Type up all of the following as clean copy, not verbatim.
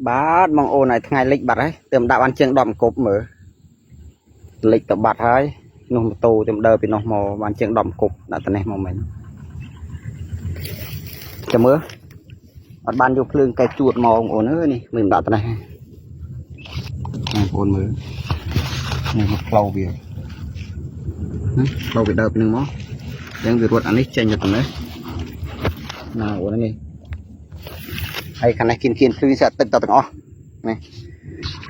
បាទបងអូនឲ្យថ្ងៃលិចបាត់ហើយទើបដាក់បានជាង10 គប់មើលលិចទៅបាត់ហើយនោះម៉ូតូទើបដើរពីនោះមកបានជាង10 គប់ដាក់ទៅនេះមកមិញចាំមើលអត់បានយកភ្លើងកែជួតមកបងអូនអើយនេះមិនដាក់ទៅនេះបងប្អូនមើលនេះមកផ្លូវវាផ្លូវវាដើរពីនឹងមកអញ្ចឹងវារត់អានេះចេញទៅនេះណាអូននេះហើយខាងនេះគៀនភ្លឺស្អាតទឹកទៅទាំងអស់នេះ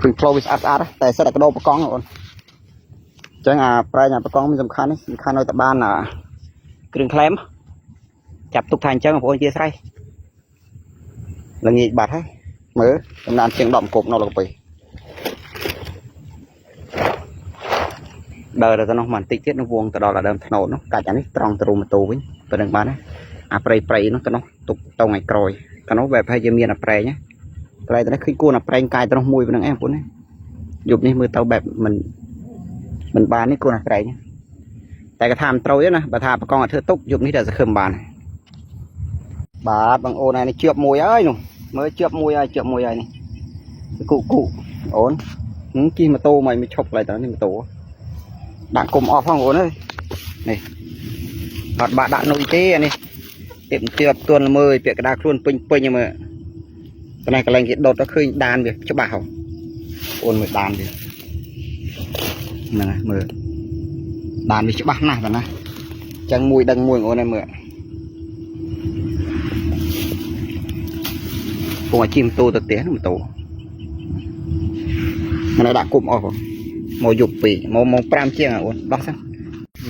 ឃើញផ្លូវវាស្អាតតែសិតតែកដោបកង់អូនអញ្ចឹងអាប្រែងអាបកង់មានសំខាន់នេះសំខាន់ឲ្យតែបានគ្រឿងក្លែមចាប់ទុកថាអញ្ចឹងបងប្អូនជាស្រ័យល្ងាចបាត់ហើយមើលចំណានជាង10 គប់នៅលោកពីដើរទៅនោះបន្តិចទៀតនឹងវងទៅដល់ដើមថ្នោតនោះកាច់អានេះត្រង់ទៅរូម៉ូតូវិញទៅនឹងបានណាអាព្រៃនោះទៅនោះទុកតងឲ្យក្រោយទៅនោះបែបហើយជាមានអាប្រែងណាកន្លែងទៅនេះឃើញគួរអាប្រែងកាយទៅនោះមួយប៉ុណ្្នឹងឯងបងប្អូនណាយប់នេះមើលទៅបែបមិនបាននេះគួរអាប្រែងតែគាត់ថាមិនត្រូវទេណាបើថាបកងអត់ធ្វើទុកយប់នេះតែសង្ឃឹមបានបាទបងអូននេះជឿបមួយហើយនោះមើលជឿបមួយហើយនេះគូអូនជិះម៉ូតូមកឈប់កន្លែងទៅនេះម៉ូតូដាក់គុំអស់ផងបងអូនអើយនេះអត់បាក់ដាក់នុយទេអានេះទៀបទួនល្មើយពាក់កដាខ្លួនពេញមើលប៉ុន្តែកន្លែងគេដុតទៅឃើញដានវាច្បាស់ហ៎អូនមើលដានវាហ្នឹងហើយមើលដានវាច្បាស់ណាស់បងណាចឹងមួយដឹងមួយបងអូនឯងមើលពងឲ្យជិះម៉ូតូទៅផ្ទះម៉ូតូមិនឲ្យដាក់គុំអស់បងមកយប់ពេកមក5ជាងអូនដោះសិន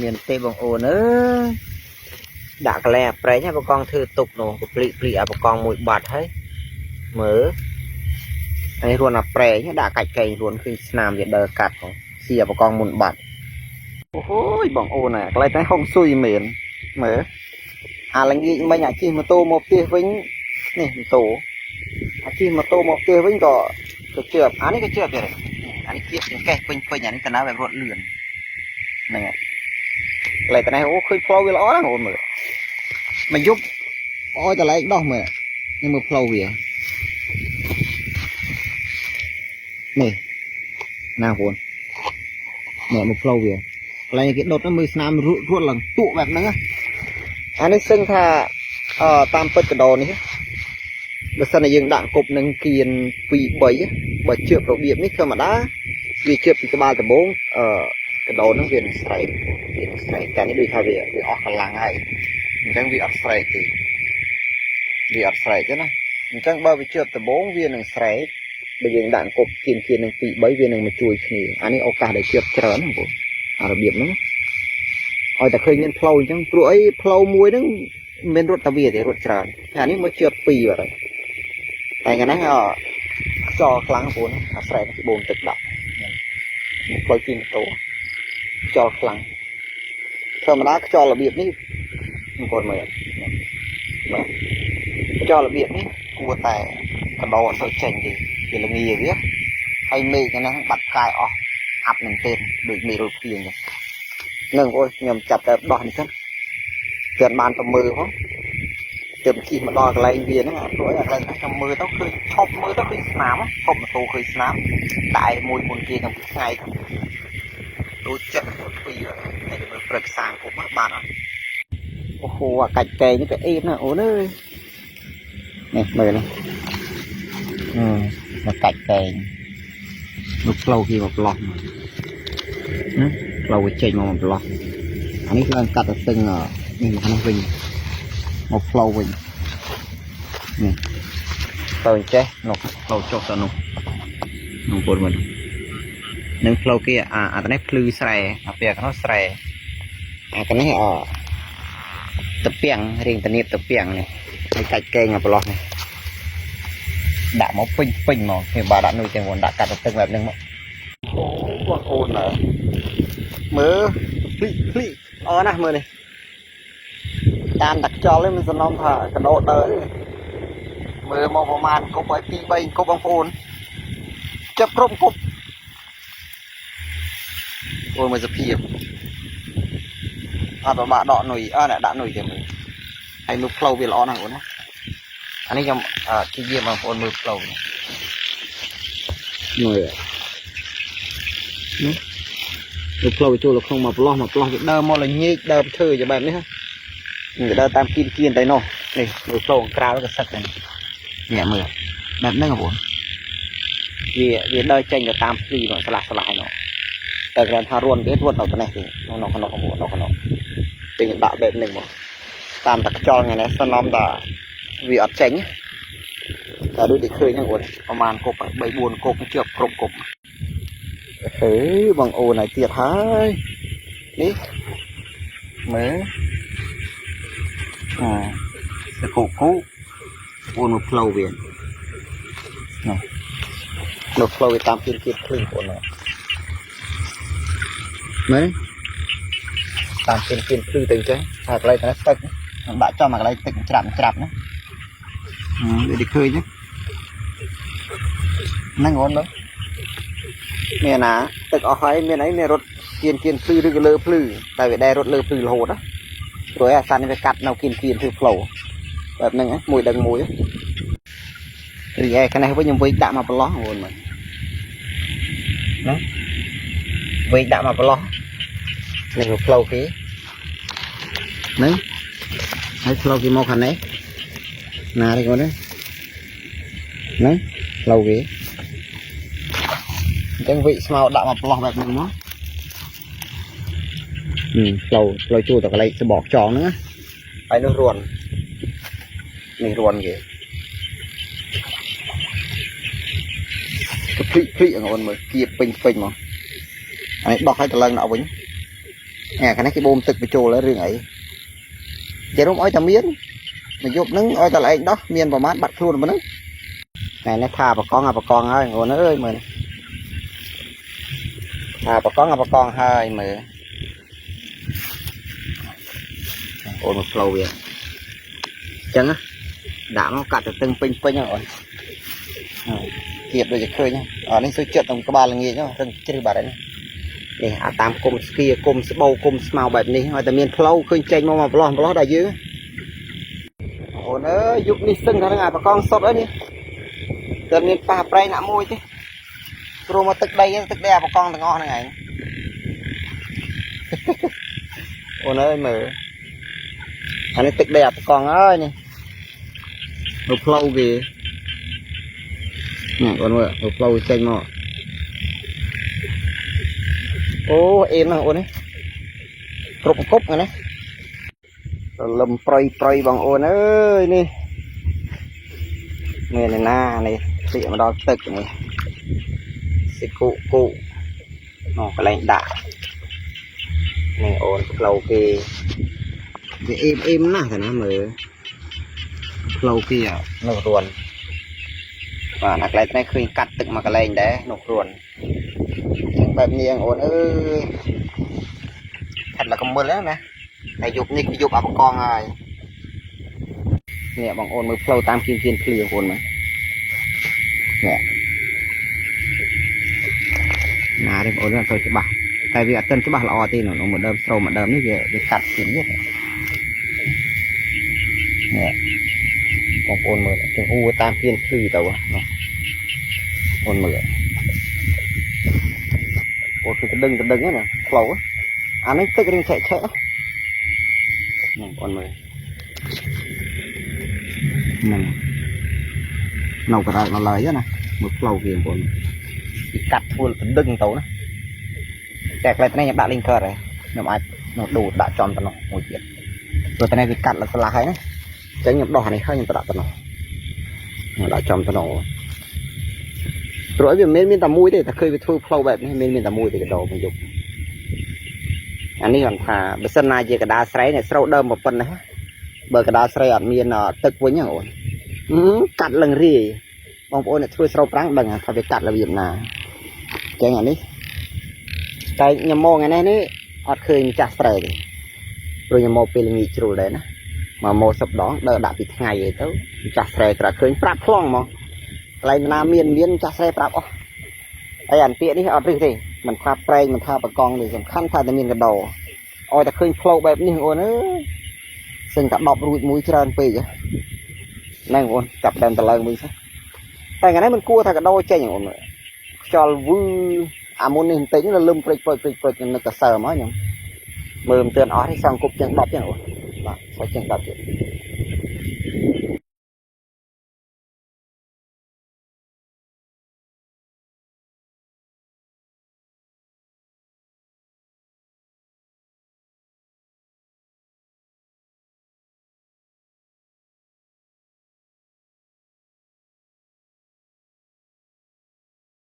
មានទេបងអូនអើយដាក់កន្លែងអាប្រេងហើយបកងធ្វើទុកនោះក៏ព្រីអាបកងមួយបាត់ហើយមើលហើយរួនអាប្រេងដាក់កាច់កែងរួនឃើញស្នាមវាដើរកាត់ផងស៊ីអាបកងមុនបាត់អូយបងអូនកន្លែងតែហុងស៊ុយមែនមើលអាល្ងាចមិញអាជិះម៉ូតូមកផ្ទះវិញនេះម៉ូតូអាជិះម៉ូតូមកផ្ទះវិញក៏ជឿបអានេះក៏ជឿបទៀតអានេះគៀបកេះពេញអានេះតាណាបែបរត់លឿនហ្នឹងហើយកន្លែងតែអូឃើញផ្លូវវាល្អណាស់អូនមើលមកយប់អោយតឡែកដោះមើលនេះមើលផ្លូវវានេះណាបងនេះមើលផ្លូវវាកន្លែងគេដុតមើលស្នាមរត់ឡើងទក់បែបហ្នឹងអានេះសឹងថាតាមពិតកដោនេះបើសិនតែយើងដាក់គប់នឹងគៀន2 3បើជឿបរបៀបនេះធម្មតាវាជឿបពីក្បាលដំបងកដោហ្នឹងវានឹងស្រែកតែនេះដូចថាវាអស់កម្លាំងហើយអញ្ចឹងវាអត់ស្រែកទេវាអត់ស្រែកទេណាអញ្ចឹងបើវាជឿបដំបងវានឹងស្រែកបើយើងដាក់គប់គៀននឹង2 3វានឹងមកជួយគ្នាអានេះឱកាសដែលជឿបច្រើនហ្នឹងបងអារបៀបហ្នឹងឲ្យតែឃើញមានផ្លូវអញ្ចឹងព្រោះអីផ្លូវមួយហ្នឹងមិនរត់តែវាទេរត់ច្រើនអានេះមកជឿប2បាត់ហើយតែកាលហ្នឹងខ្យល់ខ្លាំងបងអាស្រែកពីបូមទឹកដាក់ផ្លូវជិះម៉ូតូខ្យល់ខ្លាំងធម្មតាខ្យល់របៀបនេះបងប្អូនមើលបាទខ្យល់របៀបនេះគួរតែកដោអត់ទៅចេញទេវាល្ងាវាហើយមេឃហ្នឹងបាត់កាយអស់អាប់នឹងទេដូចមេរុលភ្លៀងហ្នឹងបងប្អូនខ្ញុំចាប់តែដោះនេះសិនគឺអត់បានទៅមើលផងទើបជិះមកដល់កន្លែងវាហ្នឹងព្រោះកន្លែងហ្នឹងខ្ញុំមើលទៅឃើញឈប់មើលទៅឃើញស្នាមឈប់ម៉ូតូឃើញស្នាមតែមួយមុនគេក្នុងថ្ងៃដូចចិត្តពីតែមើលព្រឹកសាងគប់បានអត់អូហូអាកាច់កែងនេះក៏អេបណាអូនអើយនេះមើលនេះមកកាច់កែងមកផ្លូវគេមកប្លោះណាផ្លូវចេញមកប្លោះអានេះឡើងកាត់ទៅស្ទឹងនេះមកនេះវិញមកផ្លូវវិញនេះទៅអញ្ចេះនោះផ្លូវចុះទៅនោះបងប្អូនមើលនឹងផ្លូវគេអានេះភ្លឺស្រែអាពេលខាងនោះស្រែអាខាងនេះតាពាំងរៀងតនៀបតាពាំងនេះឲ្យកាច់កែងមកប្រឡោះនេះដាក់មកពេញមកគេបាទដាក់នុយទាំងមុនដាក់កាត់ទៅទឹកបែបហ្នឹងមកបងអូនមើលភ្លីអរណាស់មើលនេះតាមដាក់ខ្យល់នេះមិនសំណុំថាកដោដើរមើលមកប្រហែលគប់ឲ្យ2 3គប់បងប្អូនចាប់គ្រប់គប់អូមើលសភាពអត់ប្របាក់ដកនុយអ្នកដាក់នុយទេមើលហើយមើលផ្លូវវាល្អណាស់អូនណាអានេះខ្ញុំជិះយាមបងប្អូនមើលផ្លូវនេះ người được lâu cho là không mà lo đơ mò là nhị đơ thử cho bạn nữa người đơ tam kim kiên tay nó này được lâu cao nó sạch này nhẹ mưa bạn nó buồn vì đơ tranh là tam phi nó sạch nóแต่การทารุณก็ทวนเอาตัวไหนสิน้องเป็นอย่างแบบแบบหนึ่งหมดตามตะจอนไงนะสนอมตาวีอัดเจ๋งแต่ดูดิเคยยังอดประมาณกบใบบัวกบเชือกกบเฮ้ยบางโอไหนเตี้ยท้ายนี่เหมือจะโคกู้โอนมาเพลาเวียนเราเพลาไปตามเพียนครึ่งคนเลยmấy tạm tiền thư từng chứ hoặc lấy nó tận bạn cho mà lấy từng chạm nữa để đi khơi chứ nó ngon lắm nè nè từng ở hỏi miền ấy nè rốt kiên thư được lơ phư tại vì đây rốt lơ phư là hồ đó rồi à san cái cắt nào kiên thư phẩuแบบนึงá mùi đằng mùi á thì cái này với những vị đạm mà ló luôn mà đó vị đạm mà ló này một flow kia đấy hay flow kia một hành đấy nà đây con đấy flow kia cái vị smell đạm mà lóแบบนึงđó flow chua tại cái sẽ bọt tròn nữa phải nó ruồn này ruồn kìa cái phị ở ngọn mà kia pin mà anh đọc hai tờ lần nào vĩnh nghe cái này cái bom tực bị trồ lấy riêng ấy chỉ đúng oi tầm miến mình giúp nứng oi tờ lại đó miên vào mát bắt luôn mà nứng này nó thà bà con ơi ngồi nó ơi mà thà bà con hơi mà ôi một flow vậy chân á đã nó cắt được từng pin rồi kịp rồi khơi nhá ở đây số chuyện tầm có ba là nghề nhá từng chơi bà đấy để tam cùng kia cùng bầu cùng màuแบบนี้hỏiแต่เมียนเพลาเคยใจมาปลอได้เยอะโอ้เนอะยุคนี้ซึ่งทางไงประกองสดแล้วนี่แต่เมียนปลาไปหน้ามวยที่รวมมาตึกใดประกองต่างอ้อทางไงโอ้เนอะมืออันนี้ตึกใดประกองเอ้ยนี่เราเพลากี่เนี่ยคนว่าเราเพลาใจมาโอ้เอ็นนะโอ้นี่กรุบกรุบไงนะลมปล่อยบางโอ้นเอ้ยนี่เนี่ยในหน้านี่เสียมาดอตึกนี่สิกูน้องกระไรด่านี่โอนเรากีเอ็มน่าแต่นะมือเรากีอ่ะหนุกรวนvàนักเล่นนี่เคยกัดตึกมากระไรได้หนุกรวนแบบนี้โอนเอ้ยthật là không mưa lớn nè này dục như dục ập con rồi nè bằng ôn mới flow tam kim kiên clear ôn mà nè nà đây ôn là tôi sẽ bảo tại vì tân sẽ bảo là thì nó một đơm sâu mà đơm như vậy để cắt kiếm nhất nè bằng ôn mới cái u tam kiên clear tàu ôn mưa ôn cái đừng á nè flow á anh ấy tức riêng chạy chỡ con mời nấu cái nó lời á nè một lầu kia còn cắt full đừng tấu nữa kẹt lại cái này bạn linh cơ rồi nó đủ đã tròn tao nó một chuyện rồi cái này thì cắt là lá hay đấy tránh nhập đỏ này hơi nhập đỏ tao nó đã tròn tao nó rồi vì miền tầm mũi thì ta khơi bị thui flowแบบนี้miền tầm mũi thì cái đầu mình dùng anh ấy còn thà bữa sau này về cái đá sấy này sâu đơm một phần này bờ cái đá sấy ở miềnตึกvới nhau cắt lần rì bông ôn này thui sâu trắng bằng phải bị cắt là việc nào cái này cái nhà mô ngày nay đấy ọt khơi chặt sấy rồi nhà mô pin nghỉ chịu đấy nè mà mô sập đó đỡ đã bị ngày vậy tới chặt sấy là khơi prap phong mà lại nam miền chặt sấy prap ó ai ăn tiện đi ọt rì thì mình tha prey mình tha bạc con thì sầm khăn thaแต่ miền cái đầu ôi ta khơi flow แบบนี้โอ้เนอะซึ่งta đọc ruột mũi trơn pì chứนั่งโอนจับđènตะเลิงมึงซะแต่ไงนั้นมันcua tha cái đôi chơiอย่างโอน cho vui muốn nên tính là lưng phịch nó cả sờ mới nhỉ mượm tiền ó thì xong cục chân đập nhỉ bạn sao chân đập chứ